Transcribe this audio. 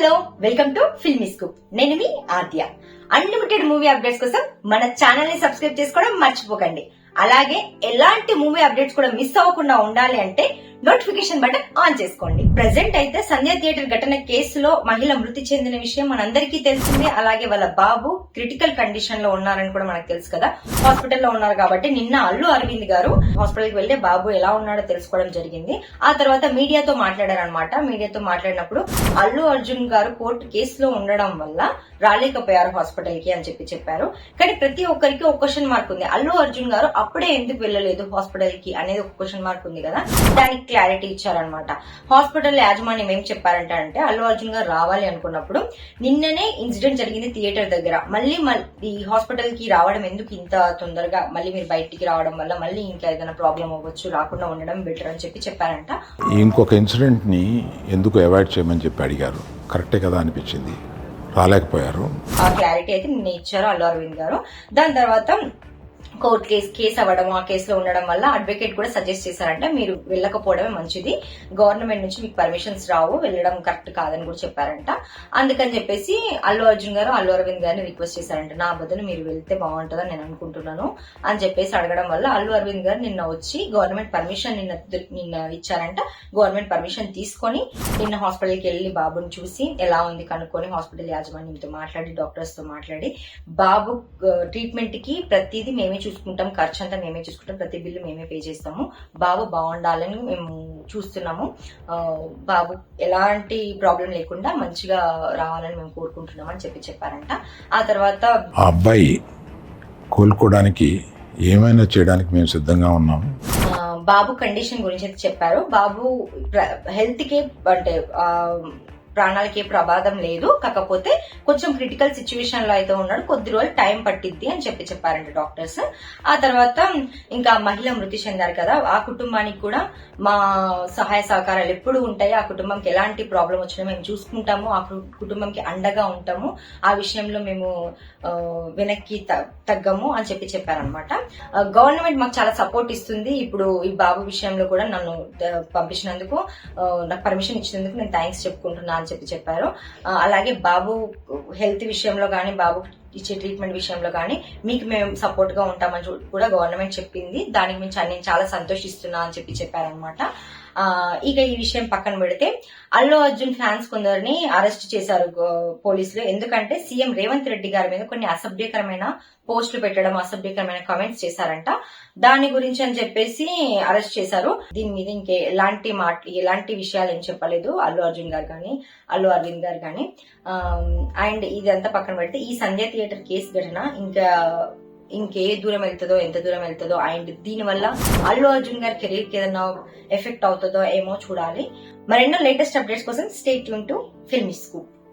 Hello, welcome to filmy scoop. నేను మీ ఆద్య. Unlimited movie updates కోసం మన ఛానల్ ని సబ్స్క్రైబ్ చేసుకోవడం మర్చిపోకండి. అలాగే ఎలాంటి మూవీ అప్డేట్స్ కూడా మిస్ అవ్వకుండా ఉండాలి అంటే నోటిఫికేషన్ బటన్ ఆన్ చేసుకోండి. ప్రెసెంట్ అయితే సంధ్య థియేటర్ ఘటన కేసులో మహిళ మృతి చెందిన విషయం మనందరికీ తెలిసిందే. అలాగే వాళ్ళ బాబు క్రిటికల్ కండిషన్ లో ఉన్నారని కూడా మనకు తెలుసు కదా. హాస్పిటల్లో ఉన్నారు కాబట్టి నిన్న అల్లు అరవింద్ గారు హాస్పిటల్ కి వెళ్తే బాబు ఎలా ఉన్నాడో తెలుసుకోవడం జరిగింది. ఆ తర్వాత మీడియాతో మాట్లాడారనమాట. మీడియాతో మాట్లాడినప్పుడు అల్లు అర్జున్ గారు కోర్టు కేసులో ఉండడం వల్ల రాలేకపోయారు హాస్పిటల్ కి అని చెప్పారు. కానీ ప్రతి ఒక్కరికి ఒక క్వశ్చన్ మార్క్ ఉంది. అల్లు అర్జున్ గారు అప్పుడే ఎందుకు వెళ్ళలేదు హాస్పిటల్ కి అనేది ఒక క్వశ్చన్ మార్క్ ఉంది కదా. దానికి క్లారిటీ ఇచ్చారనమాట. హాస్పిటల్ యాజమాన్యం ఏం చెప్పారంటే అల్లు అర్జున్ గారు రావాలి అనుకున్నప్పుడు నిన్ననే ఇన్సిడెంట్ జరిగింది థియేటర్ దగ్గర. మళ్ళీ ఈ హాస్పిటల్ కి రావడం ఎందుకు ఇంత తొందరగా, మళ్ళీ మీరు బయటికి రావడం వల్ల మళ్ళీ ఇంకా ఏదైనా ప్రాబ్లం అవ్వచ్చు, రాకుండా ఉండడం బెటర్ అని చెప్పారంట. ఇంకొక ఇన్సిడెంట్ ని ఎందుకు అవాయిడ్ చేయమని చెప్పి అడిగారు. కరెక్టే కదా అనిపించింది. రాలేకపోయారు. ఆ క్లారిటీ అయితే నిన్న ఇచ్చారు అల్లు అరవింద్ గారు. దాని తర్వాత కోర్టు కేసు అవ్వడం, ఆ కేసులో ఉండడం వల్ల అడ్వకేట్ కూడా సజెస్ట్ చేశారంటే మీరు వెళ్ళకపోవడమే మంచిది, గవర్నమెంట్ నుంచి మీకు పర్మిషన్స్ రావు, వెళ్ళడం కరెక్ట్ కాదని కూడా చెప్పారంట. అందుకని చెప్పేసి అల్లు అర్జున్ గారు అల్లు అరవింద్ గారిని రిక్వెస్ట్ చేశారంట. నా బదులు మీరు వెళ్తే బాగుంటుందని నేను అనుకుంటున్నాను అని చెప్పేసి అడగడం వల్ల అల్లు అరవింద్ గారు నిన్న వచ్చి గవర్నమెంట్ పర్మిషన్ నిన్న ఇచ్చారంట. గవర్నమెంట్ పర్మిషన్ తీసుకొని నిన్న హాస్పిటల్కి వెళ్లి బాబుని చూసి ఎలా ఉంది కనుక్కొని హాస్పిటల్ యాజమాన్యంతో మాట్లాడి డాక్టర్స్ తో మాట్లాడి బాబు ట్రీట్మెంట్ కి ప్రతిదీ మేమే చూసుకుంటాం, ఖర్చు అంతా మేమే చూసుకుంటాం, ప్రతి బిల్లు మేమే పే చేస్తాము, బాబు బాగుండాలని మేము చూస్తున్నాము, బాబు ఎలాంటి ప్రాబ్లం లేకుండా మంచిగా రావాలని మేము కోరుకుంటున్నాం అని చెప్పారంట. ఆ తర్వాత ఆ అబ్బాయి కోలుకోవడానికి ఏమైనా చేయడానికి మేము సిద్ధంగా ఉన్నాము. బాబు కండిషన్ గురించి అయితే చెప్పారు. బాబు హెల్త్ కి అంటే ప్రాణాలకి ప్రమాదం లేదు, కాకపోతే కొంచెం క్రిటికల్ సిచ్యువేషన్ లో అయితే ఉన్నాడు, కొద్ది రోజులు టైం పట్టిద్ది అని చెప్పారంట డాక్టర్స్. ఆ తర్వాత ఇంకా మహిళ మృతి చెందారు కదా, ఆ కుటుంబానికి కూడా మా సహాయ సహకారాలు ఎప్పుడు ఉంటాయి, ఆ కుటుంబంకి ఎలాంటి ప్రాబ్లం వచ్చినా మేము చూసుకుంటాము, ఆ కుటుంబంకి అండగా ఉంటాము, ఆ విషయంలో మేము వెనక్కి తగ్గము అని చెప్పారనమాట. గవర్నమెంట్ మాకు చాలా సపోర్ట్ ఇస్తుంది. ఇప్పుడు ఈ బాబు విషయంలో కూడా నన్ను పంపించినందుకు, నాకు పర్మిషన్ ఇచ్చినందుకు నేను థ్యాంక్స్ చెప్పుకుంటున్నా అని చెప్పారు. అలాగే బాబు హెల్త్ విషయంలో గానీ, బాబు ఇచ్చే ట్రీట్మెంట్ విషయంలో గానీ మీకు మేము సపోర్ట్ గా ఉంటామని కూడా గవర్నమెంట్ చెప్పింది. దానికి నేను చాలా సంతోషిస్తున్నా అని చెప్పారనమాట. ఇక ఈ విషయం పక్కన పెడితే అల్లు అర్జున్ ఫ్యాన్స్ కొందరిని అరెస్ట్ చేశారు పోలీసులు. ఎందుకంటే సీఎం రేవంత్ రెడ్డి గారి మీద కొన్ని అసభ్యకరమైన పోస్టులు పెట్టడం, అసభ్యకరమైన కామెంట్స్ చేశారంట. దాని గురించి అని చెప్పేసి అరెస్ట్ చేశారు. దీని మీద ఇంకే ఎలాంటి విషయాలు ఏం చెప్పలేదు అల్లు అర్జున్ గారు కానీ, అల్లు అరవింద్ గారు కానీ. అండ్ ఇదంతా పక్కన పెడితే ఈ సంధ్య థియేటర్ కేసు ఘటన ఇంకే దూరం వెళ్తుందో, ఎంత దూరం వెళ్తుందో, అండ్ దీని వల్ల అల్లు అర్జున్ గారి కెరీర్ కి ఏదైనా ఎఫెక్ట్ అవుతుందో ఏమో చూడాలి. మరెన్నో లేటెస్ట్ అప్డేట్స్ కోసం stay tune to filmy scoop.